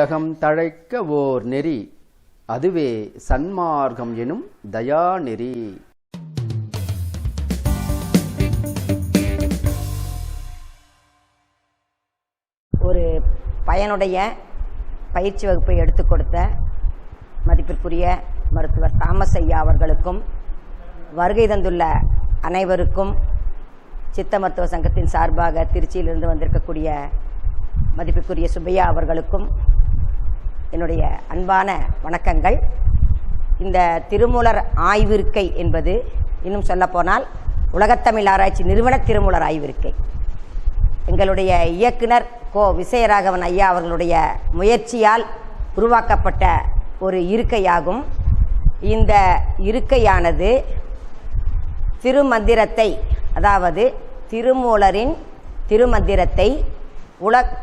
வையகம் தழைக்க ஓர் நெறி, அதுவே சன்மார்க்கம் எனும் தயாநெறி. ஒரு பயனுடைய பயிற்சி வகுப்பை எடுத்துக் கொடுத்த மதிப்பிற்குரிய மருத்துவர் தாமஸ் ஐயா அவர்களுக்கும், வருகை தந்துள்ள அனைவருக்கும், சித்த மருத்துவ சங்கத்தின் சார்பாக திருச்சியிலிருந்து வந்திருக்கக்கூடிய மதிப்பிற்குரிய சுப்பையா அவர்களுக்கும் என்னுடைய அன்பான வணக்கங்கள். இந்த திருமூலர் ஆய்விருக்கை என்பது இன்னும் சொல்லப்போனால் உலகத்தமிழ் ஆராய்ச்சி நிறுவன திருமூலர் ஆய்விருக்கை எங்களுடைய இயக்குனர் கோ விசயராகவன் ஐயா அவர்களுடைய முயற்சியால் உருவாக்கப்பட்ட ஒரு இருக்கையாகும். இந்த இருக்கையானது திருமந்திரத்தை, அதாவது திருமூலரின் திருமந்திரத்தை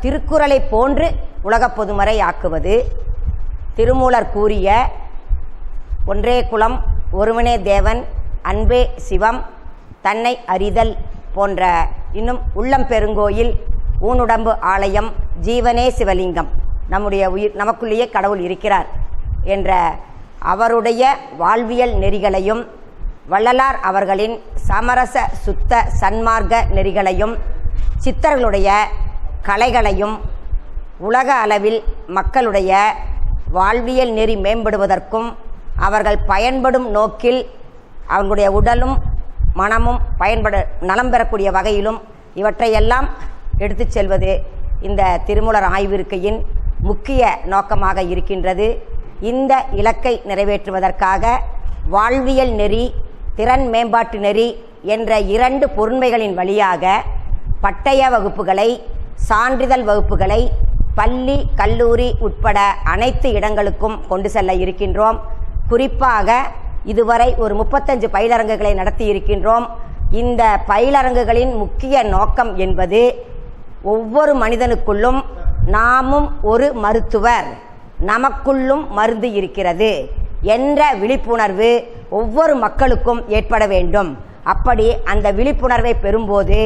திருக்குறளை போன்று உலக பொதுமறை ஆக்குவது, திருமூலர் கூறிய ஒன்றே குலம், ஒருவனே தேவன், அன்பே சிவம், தன்னை அறிதல் போன்ற, இன்னும் உள்ளம் பெருங்கோயில், ஊனுடம்பு ஆலயம், ஜீவனே சிவலிங்கம், நம்முடைய உயிர் நமக்குள்ளேயே கடவுள் இருக்கிறார் என்ற அவருடைய வாழ்வியல் நெறிகளையும், வள்ளலார் அவர்களின் சமரச சுத்த சன்மார்க்க நெறிகளையும், சித்தர்களுடைய கலைகளையும், உலக அளவில் மக்களுடைய வாழ்வியல் நெறி மேம்படுவதற்கும், அவர்கள் பயன்படும் நோக்கில் அவர்களுடைய உடலும் மனமும் நலம் பெறக்கூடிய வகையிலும் இவற்றையெல்லாம் எடுத்து செல்வது இந்த திருமூலர் ஆய்விருக்கையின் முக்கிய நோக்கமாக இருக்கின்றது. இந்த இலக்கை நிறைவேற்றுவதற்காக வாழ்வியல் நெறி, திறன் மேம்பாட்டு நெறி என்ற 2 பொருண்மைகளின் வழியாக பட்டய வகுப்புகளை, சான்றிதழ் வகுப்புகளை பள்ளி கல்லூரி உட்பட அனைத்து இடங்களுக்கும் கொண்டு செல்ல இருக்கின்றோம். குறிப்பாக இதுவரை ஒரு 35 பயிலரங்குகளை நடத்தி இருக்கின்றோம். இந்த பயிலரங்குகளின் முக்கிய நோக்கம் என்பது ஒவ்வொரு மனிதனுக்குள்ளும் நாமும் ஒரு மருத்துவர், நமக்குள்ளும் மருந்து இருக்கிறது என்ற விழிப்புணர்வு ஒவ்வொரு மக்களுக்கும் ஏற்பட வேண்டும். அப்படி அந்த விழிப்புணர்வை பெறும்போது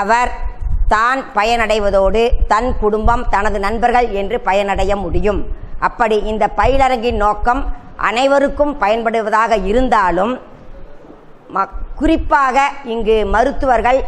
அவர் தான் பயனடைவதோடு தன் குடும்பம், தனது நண்பர்கள் என்று பயனடைய முடியும். அப்படி இந்த பயிலரங்கின் நோக்கம் அனைவருக்கும் பயன்படுவதாக இருந்தாலும், குறிப்பாக இங்கு மருத்துவர்கள்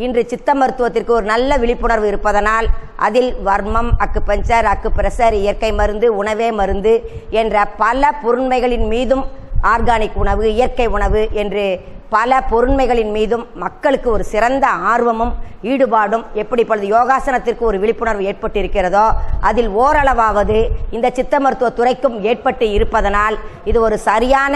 இன்று சித்த மருத்துவத்திற்கு ஒரு நல்ல விழிப்புணர்வு இருப்பதனால் அதில் வர்மம், அக்குபஞ்சர், அக்குப்ரெஷர், இயற்கை மருந்து, உணவே மருந்து என்ற பல பொருண்மைகளின் மீதும், ஆர்கானிக் உணவு, இயற்கை உணவு என்று பல பொருண்மைகளின் மீதும் மக்களுக்கு ஒரு சிறந்த ஆர்வமும் ஈடுபாடும், எப்படி இப்பொழுது யோகாசனத்திற்கு ஒரு விழிப்புணர்வு ஏற்பட்டிருக்கிறதோ அதில் ஓரளவாவது இந்த சித்த மருத்துவ துறைக்கும் ஏற்பட்டு இருப்பதனால் இது ஒரு சரியான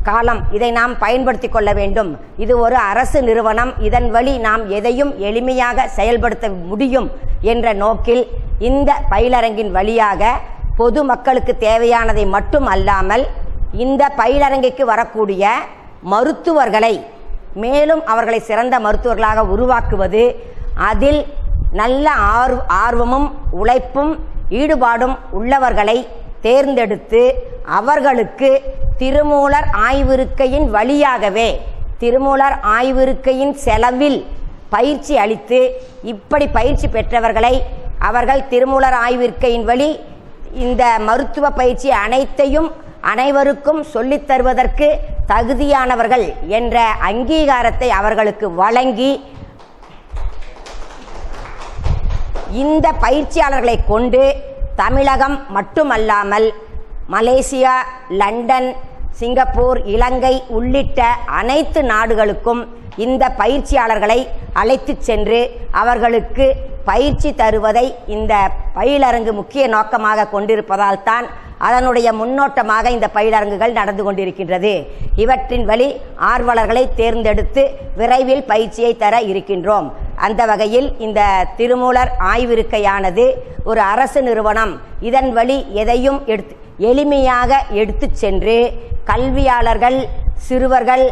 காலம். இதை நாம் பயன்படுத்தி கொள்ள வேண்டும். இது ஒரு அரசு நிறுவனம், இதன் வழி நாம் எதையும் எளிமையாக செயல்படுத்த முடியும் என்ற நோக்கில் இந்த பயிலரங்கின் வழியாக பொது மக்களுக்கு தேவையானதை மட்டும் அல்லாமல் இந்த பயிலரங்கிற்கு வரக்கூடிய மருத்துவர்களை மேலும் அவர்களை சிறந்த மருத்துவர்களாக உருவாக்குவது, அதில் நல்ல ஆர்வமும் உழைப்பும் ஈடுபாடும் உள்ளவர்களை தேர்ந்தெடுத்து அவர்களுக்கு திருமூலர் ஆய்விருக்கையின் வழியாகவே, திருமூலர் ஆய்விருக்கையின் செலவில் பயிற்சி அளித்து, இப்படி பயிற்சி பெற்றவர்களை அவர்கள் திருமூலர் ஆய்விருக்கையின் வழி இந்த மருத்துவ பயிற்சி அனைத்தையும் அனைவருக்கும் சொல்லித் தருவதற்கு தகுதியானவர்கள் என்ற அங்கீகாரத்தை அவர்களுக்கு வழங்கி, இந்த பயிற்சியாளர்களை கொண்டு தமிழகம் மட்டுமல்லாமல் மலேசியா, லண்டன், சிங்கப்பூர், இலங்கை உள்ளிட்ட அனைத்து நாடுகளுக்கும் இந்த பயிற்சியாளர்களை அழைத்து சென்று அவர்களுக்கு பயிற்சி தருவதை இந்த பயிலரங்கு முக்கிய நோக்கமாக கொண்டிருப்பதால் தான் அதனுடைய முன்னோட்டமாக இந்த பயிலரங்குகள் நடந்து கொண்டிருக்கின்றது. இவற்றின் வழி ஆர்வலர்களை தேர்ந்தெடுத்து விரைவில் பயிற்சியை தர இருக்கின்றோம். அந்த வகையில் இந்த திருமூலர் ஆய்விருக்கையானது ஒரு அரசு நிறுவனம். இதன் வழி எதையும் எளிமையாக எடுத்து சென்று கல்வியாளர்கள், சிறுவர்கள்,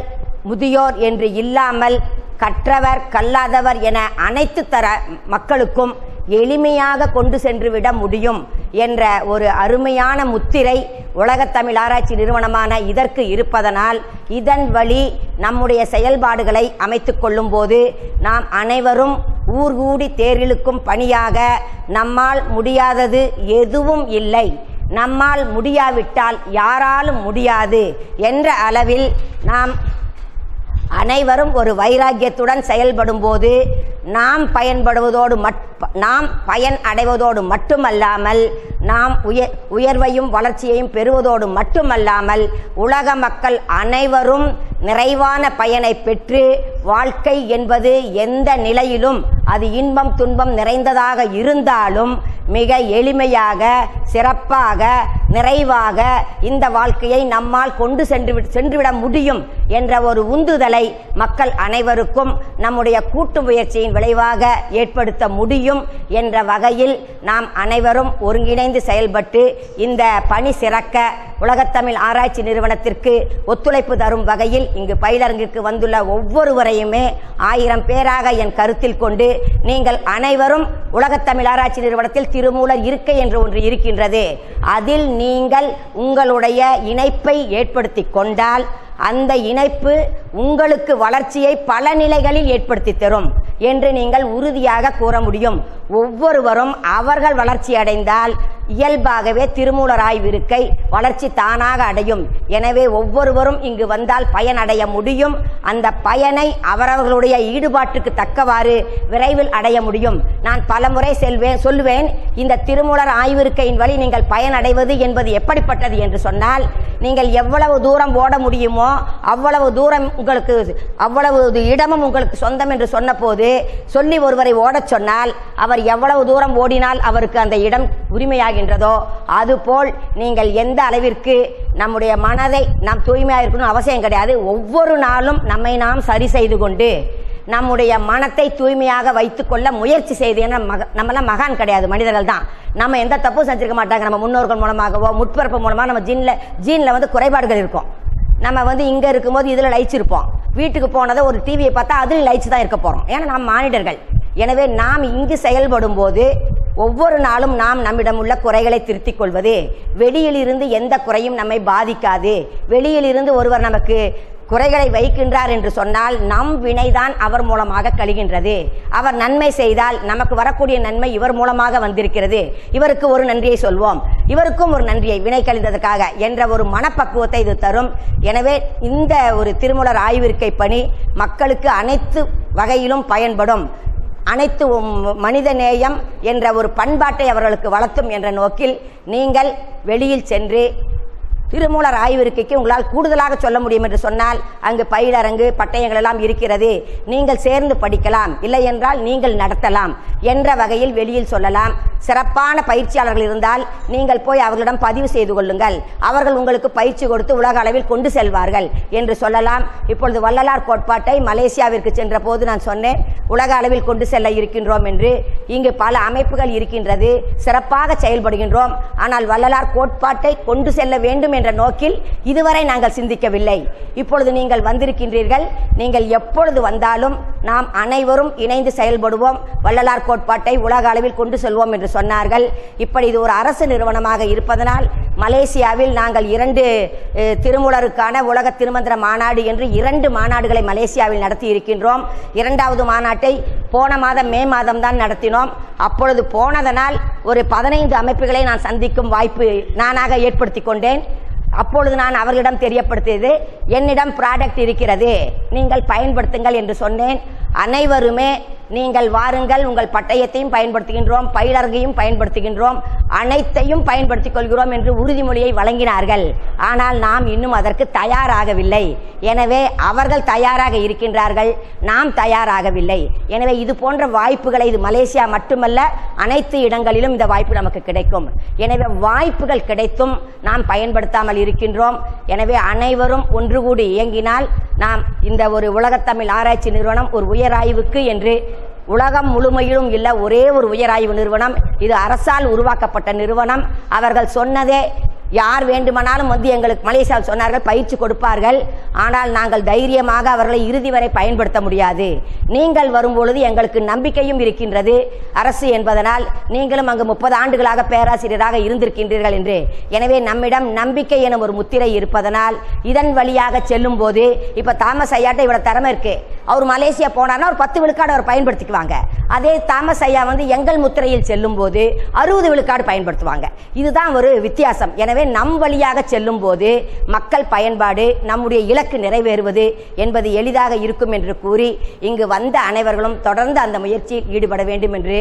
முதியோர் என்று இல்லாமல் கற்றவர், கல்லாதவர் என அனைத்து தர மக்களுக்கும் எளிமையாக கொண்டு சென்று விட முடியும் என்ற ஒரு அருமையான முத்திரை உலகத்தமிழ் ஆராய்ச்சி நிறுவனமான இதற்கு இருப்பதனால், இதன் வழி நம்முடைய செயல்பாடுகளை அமைத்து கொள்ளும் போது நாம் அனைவரும் ஊர் கூடி தேரிழுக்கும் பணியாக நம்மால் முடியாதது எதுவும் இல்லை, நம்மால் முடியாவிட்டால் யாராலும் முடியாது என்ற அளவில் நாம் அனைவரும் ஒரு வைராக்கியத்துடன் செயல்படும் போது நாம் பயன் அடைவதோடு மட்டுமல்லாமல் நாம் உயர்வையும் வளர்ச்சியையும் பெறுவதோடு மட்டுமல்லாமல் உலக மக்கள் அனைவரும் நிறைவான பயனை பெற்று வாழ்க்கை என்பது எந்த நிலையிலும் அது இன்பம் துன்பம் நிறைந்ததாக இருந்தாலும் மிக எளிமையாக சிறப்பாக நிறைவாக இந்த வாழ்க்கையை நம்மால் கொண்டு சென்றுவிட முடியும் என்ற ஒரு உந்துதலை மக்கள் அனைவருக்கும் நம்முடைய கூட்டு முயற்சியின் விளைவாக ஏற்படுத்த முடியும் என்ற வகையில் நாம் அனைவரும் ஒருங்கிணைந்து செயல்பட்டு இந்த பணி சிறக்க உலகத்தமிழ் ஆராய்ச்சி நிறுவனத்திற்கு ஒத்துழைப்பு தரும் வகையில் இங்கு பயிலரங்கிற்கு வந்துள்ள ஒவ்வொருவரையுமே 1000 பேராக என் கருத்தில் கொண்டு நீங்கள் அனைவரும் உலகத்தமிழ் ஆராய்ச்சி நிறுவனத்தில் திருமூலர் இருக்கை என்று ஒன்று இருக்கின்றது, அதில் நீங்கள் உங்களுடைய இணைப்பை ஏற்படுத்தி கொண்டால் அந்த இணைப்பு உங்களுக்கு வளர்ச்சியை பல நிலைகளில் ஏற்படுத்தி தரும் என்று நீங்கள் உறுதியாக கூற முடியும். ஒவ்வொருவரும் அவர்கள் வளர்ச்சி அடைந்தால் இயல்பாகவே திருமூலர் ஆய்விருக்கை வளர்ச்சி தானாக அடையும். எனவே ஒவ்வொருவரும் இங்கு வந்தால் பயன் அடைய முடியும். அந்த பயனை அவரவர்களுடைய ஈடுபாட்டுக்கு தக்கவாறு விரைவில் அடைய முடியும். நான் பலமுறை சொல்லுவேன், இந்த திருமூலர் ஆய்விருக்கையின் வழி நீங்கள் பயன் அடைவது என்பது எப்படிப்பட்டது என்று சொன்னால், நீங்கள் எவ்வளவு தூரம் ஓட முடியுமோ அவ்வளவு தூரம் உங்களுக்கு அவ்வளவு இடமும் உங்களுக்கு சொந்தம் என்று சொன்ன போது சொல்லி ஒருவரை ஓடச் சொன்னால் அவர் எவ்வளவு தூரம் ஓடினால் அவருக்கு அந்த இடம் உரிமையாகின்றதோ அதுபோல் நீங்கள் எந்த அளவிற்கு நம்முடைய மனதை நாம் தூய்மையாக இருக்கணும் அவசியம் கிடையாது. ஒவ்வொரு நாளும் நம்மை நாம் சரி செய்து கொண்டு நம்முடைய மனத்தை தூய்மையாக வைத்துக்கொள்ள முயற்சி செய்து, நம்மளாம் மகான் கிடையாது, மனிதர்கள் தான். நம்ம எந்த தப்பும் செஞ்சிருக்க மாட்டாங்க. நம்ம முன்னோர்கள் மூலமாகவோ முற்பிறப்பு மூலமாக நம்ம ஜீனில் வந்து குறைபாடுகள் இருக்கும். நம்ம இங்கே இருக்கும்போது இதில் லயிச்சிருப்போம். வீட்டுக்கு போனதை ஒரு டிவியை பார்த்தா அதில் லயிச்சு தான் இருக்க போகிறோம். ஏன்னா நாம் மானிடர்கள். எனவே நாம் இங்கு செயல்படும் போது ஒவ்வொரு நாளும் நாம் நம்மிடம் உள்ள குறைகளை திருத்திக் கொள்வது, வெளியிலிருந்து எந்த குறையும் நம்மை பாதிக்காது. வெளியிலிருந்து ஒருவர் நமக்கு குறைகளை வைக்கின்றார் என்று சொன்னால் நம் வினைதான் அவர் மூலமாக கழிகின்றது. அவர் நன்மை செய்தால் நமக்கு வரக்கூடிய நன்மை இவர் மூலமாக வந்திருக்கிறது, இவருக்கு ஒரு நன்றியை சொல்வோம், இவருக்கும் ஒரு நன்றியை வினை கழிந்ததற்காக என்ற ஒரு மனப்பக்குவத்தை இது தரும். எனவே இந்த ஒரு திருமூலர் ஆய்விருக்கை பணி மக்களுக்கு அனைத்து வகையிலும் பயன்படும். அனைத்து மனித நேயம் என்ற ஒரு பண்பாட்டை அவர்களுக்கு வளர்த்தும் என்ற நோக்கில் நீங்கள் வெளியில் சென்று திருமூலர் ஆய்விருக்கைக்கு உங்களால் கூடுதலாக சொல்ல முடியும் என்று சொன்னால் அங்கு பயிலரங்கு பட்டயங்கள் எல்லாம் இருக்கிறது, நீங்கள் சேர்ந்து படிக்கலாம், இல்லை என்றால் நீங்கள் நடத்தலாம் என்ற வகையில் வெளியில் சொல்லலாம். சிறப்பான பயிற்சியாளர்கள் இருந்தால் நீங்கள் போய் அவர்களிடம் பதிவு செய்து கொள்ளுங்கள், அவர்கள் உங்களுக்கு பயிற்சி கொடுத்து உலக அளவில் கொண்டு செல்வார்கள் என்று சொல்லலாம். இப்பொழுது வள்ளலார் கோட்பாட்டை மலேசியாவிற்கு சென்ற போது நான் சொன்னேன், உலக அளவில் கொண்டு செல்ல இருக்கின்றோம் என்று. இங்கு பல அமைப்புகள் இருக்கின்றது, சிறப்பாக செயல்படுகின்றோம். ஆனால் வள்ளலார் கோட்பாட்டை கொண்டு செல்ல வேண்டும் என்ற நோக்கில் இதுவரை நாங்கள் சிந்திக்கவில்லை. இப்பொழுது நீங்கள் வந்திருக்கின்றீர்கள். நீங்கள் எப்பொழுது வந்தாலும் நாம் அனைவரும் இணைந்து செயல்படுவோம், வள்ளலார் கோட்பாட்டை உலக அளவில் கொண்டு செல்வோம் என்று சொன்னார்கள். இப்படி இது ஒரு அரசு நிறுவனமாக இருப்பதனால் மலேசியாவில் நாங்கள் 2 திருமூலருக்கான உலக திருமந்திர மாநாடு என்று 2 மாநாடுகளை மலேசியாவில் நடத்தி இருக்கின்றோம். 2வது மாநாட்டை போன மாதம் மே மாதம் தான் நடத்தினோம். அப்பொழுது போனதனால் ஒரு 15 அமைப்புகளை நான் சந்திக்கும் வாய்ப்பு நானாக ஏற்படுத்தி கொண்டேன். அப்பொழுது நான் அவர்களிடம் தெரியப்படுத்தியது, என்னிடம் ப்ராடக்ட் இருக்கிறது, நீங்கள் பயன்படுத்துங்கள் என்று சொன்னேன். அனைவருமே நீங்கள் வாருங்கள், உங்கள் பட்டயத்தையும் பயன்படுத்துகின்றோம், பயிலரங்கையும் பயன்படுத்துகின்றோம், அனைத்தையும் பயன்படுத்திக் கொள்கிறோம் என்று உறுதிமொழியை வழங்கினார்கள். ஆனால் நாம் இன்னும் அதற்கு தயாராகவில்லை. எனவே அவர்கள் தயாராக இருக்கின்றார்கள், நாம் தயாராகவில்லை. எனவே இது போன்ற வாய்ப்புகளை, இது மலேசியா மட்டுமல்ல அனைத்து இடங்களிலும் இந்த வாய்ப்பு நமக்கு கிடைக்கும். எனவே வாய்ப்புகள் கிடைத்தும் நாம் பயன்படுத்தாமல் இருக்கின்றோம். எனவே அனைவரும் ஒன்று கூடி இயங்கினால் நாம் இந்த ஒரு உலகத்தமிழ் ஆராய்ச்சி நிறுவனம் ஒரு உயராய்வுக்கு என்று உலகம் முழுமையிலும் இல்ல ஒரே ஒரு உயராய்வு நிறுவனம், இது அரசால் உருவாக்கப்பட்ட நிறுவனம். அவர்கள் சொன்னதே, யார் வேண்டுமானாலும் எங்களுக்கு மலேசியாவில் சொன்னார்கள் பயிற்சி கொடுப்பார்கள், ஆனால் நாங்கள் தைரியமாக அவர்களை இறுதி வரை பயன்படுத்த முடியாது. நீங்கள் வரும்பொழுது எங்களுக்கு நம்பிக்கையும் இருக்கின்றது அரசு என்பதனால், நீங்களும் அங்கு 30 ஆண்டுகளாக பேராசிரியராக இருந்திருக்கின்றீர்கள் என்று. எனவே நம்மிடம் நம்பிக்கை எனும் ஒரு முத்திரை இருப்பதனால் இதன் வழியாக செல்லும் போது, இப்ப தாமஸ் ஐயாட்ட இவ்வளவு திறமை இருக்கு, அவர் மலேசியா போனார்னா ஒரு 10 விழுக்காடு அவர் பயன்படுத்திக்குவாங்க. அதே தாமஸ் ஐயா வந்து எங்கள் முத்திரையில் செல்லும் போது 60 விழுக்காடு பயன்படுத்துவாங்க. இதுதான் ஒரு வித்தியாசம். எனவே நம் வழியாக செல்லும் போது மக்கள் பயன்பாடு, நம்முடைய இலக்கு நிறைவேறுவது என்பது எளிதாக இருக்கும் என்று கூறி இங்கு வந்த அனைவர்களும் தொடர்ந்து அந்த முயற்சியில் ஈடுபட வேண்டும் என்று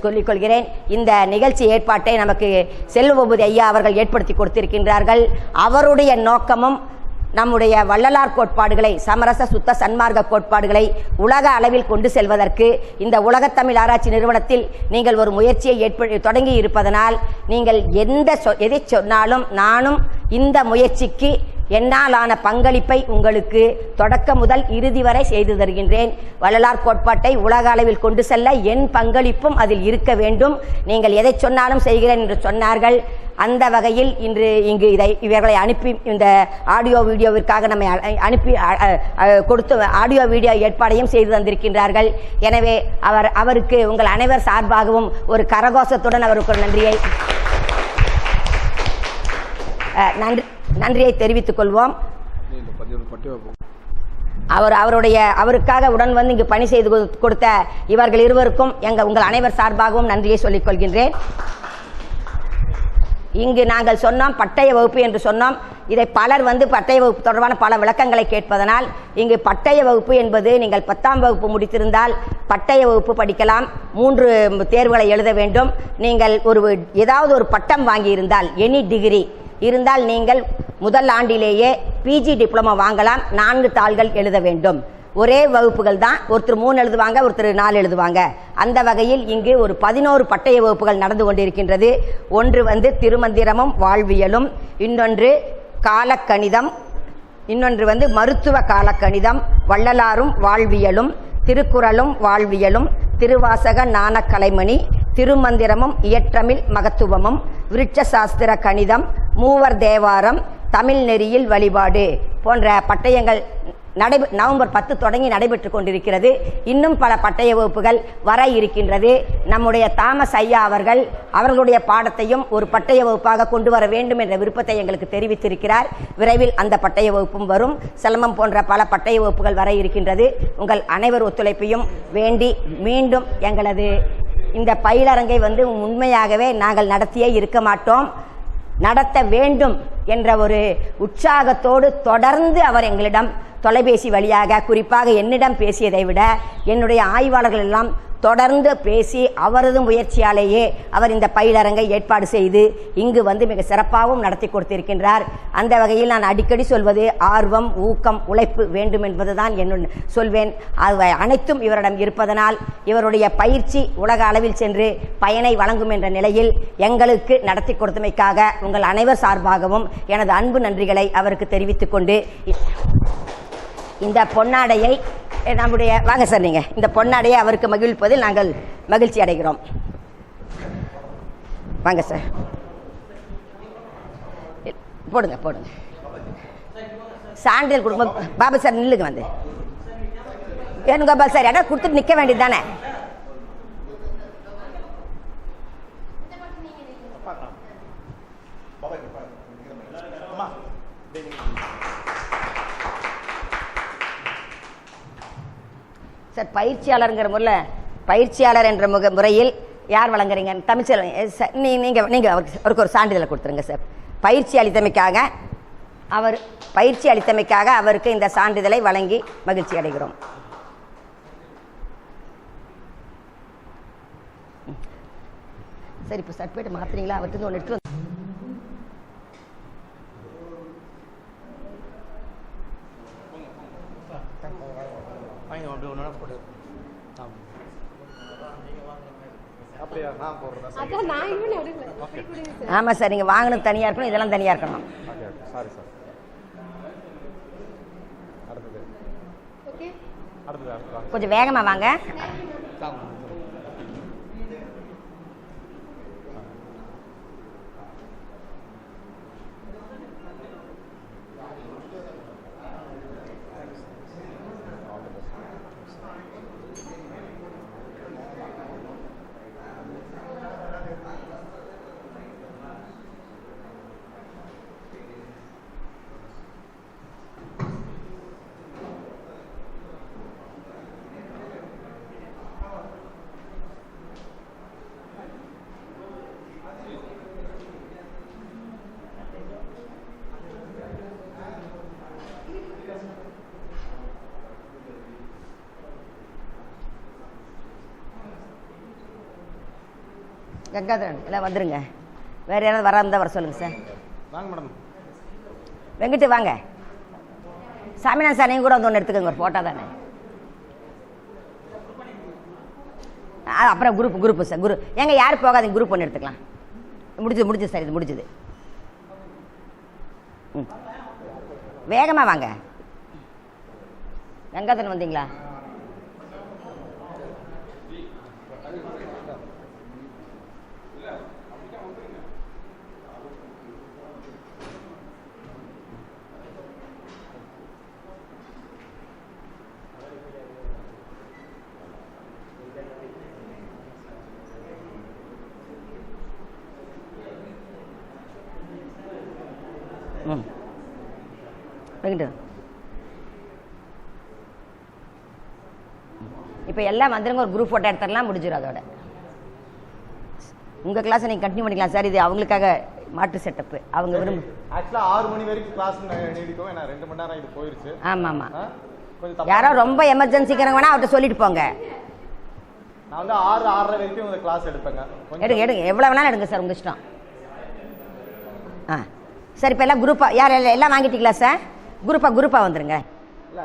சொல்லிக்கொள்கிறேன். இந்த நிகழ்ச்சி ஏற்பாட்டை நமக்கு செல்வபூபதி ஐயா அவர்கள் ஏற்படுத்தி கொடுத்திருக்கின்றார்கள். அவருடைய நோக்கமும் நம்முடைய வள்ளலார் கோட்பாடுகளை, சமரச சுத்த சன்மார்க்க கோட்பாடுகளை உலக அளவில் கொண்டு செல்வதற்கு இந்த உலகத்தமிழ் ஆராய்ச்சி நிறுவனத்தில் நீங்கள் ஒரு முயற்சியை தொடங்கி இருப்பதனால் நீங்கள் எதை சொன்னாலும் நானும் இந்த முயற்சிக்கு என்னாலான பங்களிப்பை உங்களுக்கு தொடக்க முதல் இறுதி வரை செய்து தருகின்றேன். வள்ளலார் கோட்பாட்டை உலக அளவில் கொண்டு செல்ல என் பங்களிப்பும் அதில் இருக்க வேண்டும். நீங்கள் எதை சொன்னாலும் செய்கிறேன் என்று சொன்னார்கள். அந்த வகையில் இங்கு இவர்களை அனுப்பி இந்த ஆடியோ வீடியோவிற்காக நம்மை அனுப்பி கொடுத்து ஆடியோ வீடியோ ஏற்பாடையும் செய்து தந்திருக்கின்றார்கள். எனவே அவருக்கு உங்கள் அனைவர் சார்பாகவும் ஒரு கரகோஷத்துடன் அவருக்கு ஒரு நன்றியை தெரிவித்துக் கொள்வோம். அவருக்காக உடன் வந்து இங்கு பணி செய்து கொடுத்த இவர்கள் இருவருக்கும் உங்கள் அனைவர் சார்பாகவும் நன்றியை சொல்லிக் கொள்கின்றேன். இங்கு நாங்கள் சொன்னோம் பட்டய வகுப்பு என்று சொன்னோம். இதை பலர் வந்து பட்டய வகுப்பு தொடர்பான பல விளக்கங்களை கேட்பதனால் இங்கு பட்டய வகுப்பு என்பது நீங்கள் 10ஆம் வகுப்பு முடித்திருந்தால் பட்டய வகுப்பு படிக்கலாம். 3 தேர்வுகளை எழுத வேண்டும். நீங்கள் ஏதாவது ஒரு பட்டம் வாங்கியிருந்தால், எனி டிகிரி இருந்தால் நீங்கள் முதல் ஆண்டிலேயே பிஜி டிப்ளமோ வாங்கலாம். 4 தாள்கள் எழுத வேண்டும். ஒரே வகுப்புகள் தான். ஒருத்தர் 3 எழுதுவாங்க, ஒருத்தர் 4 எழுதுவாங்க. அந்த வகையில் இங்கு ஒரு 11 பட்டய வகுப்புகள் நடந்து கொண்டிருக்கின்றது. ஒன்று வந்து திருமந்திரமும் வாழ்வியலும், இன்னொன்று காலக்கணிதம், இன்னொன்று வந்து மருத்துவ காலக்கணிதம், வள்ளலாரும் வாழ்வியலும், திருக்குறளும் வாழ்வியலும், திருவாசக ஞானக்கலைமணி, திருமந்திரமும் இயற்றமிழ் மகத்துவமும், விருட்ச சாஸ்திர கணிதம், மூவர் தேவாரம், தமிழ் நெறியில் வழிபாடு போன்ற பட்டயங்கள் நவம்பர் 10 தொடங்கி நடைபெற்றுக் கொண்டிருக்கிறது. இன்னும் பல பட்டய வகுப்புகள் வர இருக்கின்றது. நம்முடைய தாமஸ் ஐயா அவர்களுடைய பாடத்தையும் ஒரு பட்டய வகுப்பாக கொண்டு வர வேண்டும் என்ற விருப்பத்தை எங்களுக்கு தெரிவித்திருக்கிறார். விரைவில் அந்த பட்டய வகுப்பும் வரும். சிலம்பம் போன்ற பல பட்டய வகுப்புகள் வர இருக்கின்றது. உங்கள் அனைவர் ஒத்துழைப்பையும் வேண்டி மீண்டும் எங்களது இந்த பயிலரங்கை வந்து உண்மையாகவே நாங்கள் நடத்தியே இருக்க மாட்டோம், நடத்த வேண்டும் என்ற ஒரு உற்சாகத்தோடு தொடர்ந்து அவர் எங்களிடம் தொலைபேசி வழியாக, குறிப்பாக என்னிடம் பேசியதை விட என்னுடைய ஆய்வாளர்கள் எல்லாம் தொடர்ந்து பேசி அவரது முயற்சியாலேயே அவர் இந்த பயிலரங்கை ஏற்பாடு செய்து இங்கு வந்து மிக சிறப்பாகவும் நடத்தி கொடுத்திருக்கின்றார். அந்த வகையில் நான் அடிக்கடி சொல்வது ஆர்வம், ஊக்கம், உழைப்பு வேண்டும் என்பதுதான் சொல்வேன். அது அனைத்தும் இவரிடம் இருப்பதனால் இவருடைய பயிற்சி உலக அளவில் சென்று பயனை வழங்கும் என்ற நிலையில் எங்களுக்கு நடத்தி கொடுத்தமைக்காக உங்கள் அனைவர் சார்பாகவும் எனது அன்பு நன்றிகளை அவருக்கு தெரிவித்துக் கொண்டு இந்த பொன்னாடையை நம்முடைய வாங்க சார், நீங்கள் இந்த பொன்னாடையை அவருக்கு மகிழ்ப்பதில் நாங்கள் மகிழ்ச்சி அடைகிறோம். வாங்க சார், போடுங்க போடுங்க. சான்றிதழ் கொடுக்கும்போது பாபு சார் நில்லுங்க, வந்து வேணுகோபால் சார் இடம் கொடுத்துட்டு நிற்க வேண்டியது தானே. சார், பயிற்சியாளர் என்ற முறையில் யார் வழங்குறீங்க? தமிழ்ச்செல்வன் நீங்கள் அவருக்கு ஒரு சான்றிதழை கொடுத்துருங்க சார். பயிற்சி அளித்தமைக்காக அவருக்கு இந்த சான்றிதழை வழங்கி மகிழ்ச்சி அடைகிறோம். சரி, இப்போ சர்டிஃபிகேட் மாற்றுறீங்களா? அவர்கிட்ட ஒன்று எடுத்து ஆமாம் சார், நீங்கள் வாங்கினது தனியாக இருக்கணும், இதெல்லாம் தனியாக இருக்கணும். கொஞ்சம் வேகமாக வாங்க. கங்காதரன் எல்லாம் வந்துருங்க. வேறு யாராவது வராமல் வர சொல்லுங்கள் சார். வாங்க மேடம். வெங்கிட்டு வாங்க. சாமிநாதன் சார் நீங்கள் கூட வந்து ஒன்று எடுத்துக்கோங்க, ஒரு ஃபோட்டோ தானே. அப்புறம் குரூப்பு சார், ஏங்க யார் போகாதீங்க, குரூப் ஒன்று எடுத்துக்கலாம். முடிஞ்சது சார், இது முடிஞ்சது. வேகமாக வாங்க. கங்காதரன் வந்தீங்களா? வெங்கிட்டு இப்போ எல்லாம் வந்துருங்க, ஒரு குரூப் ஃபோட்டோ எடுத்துடலாம், முடிஞ்சிடும் அதோட. உங்கள் கிளாஸை நீங்கள் கண்டினியூ பண்ணிக்கலாம் சார். இது அவங்களுக்காக மாற்று செட்டப்பு, அவங்க விரும்பு. ஆக்சுவலாக 6 மணி வரைக்கும் கிளாஸ் நீடிக்கும். ஏன்னா 2 மணி நேரம் இது போயிருச்சு. ஆமாம். யாரோ ரொம்ப எமர்ஜென்சிக்கிறவங்க வேணா அவர்கிட்ட சொல்லிட்டு போங்க. நான் வந்து 6:30 வரைக்கும் இந்த கிளாஸ் எடுப்பேங்க. எடுங்க எவ்வளோ வேணாலும் எடுங்க சார், உங்கள் இஷ்டம். சார் இப்போ எல்லாம் குரூப்பாக எல்லாம் வாங்கிட்டீங்களா சார்? குரூப்பாக வந்துருங்க. இல்லை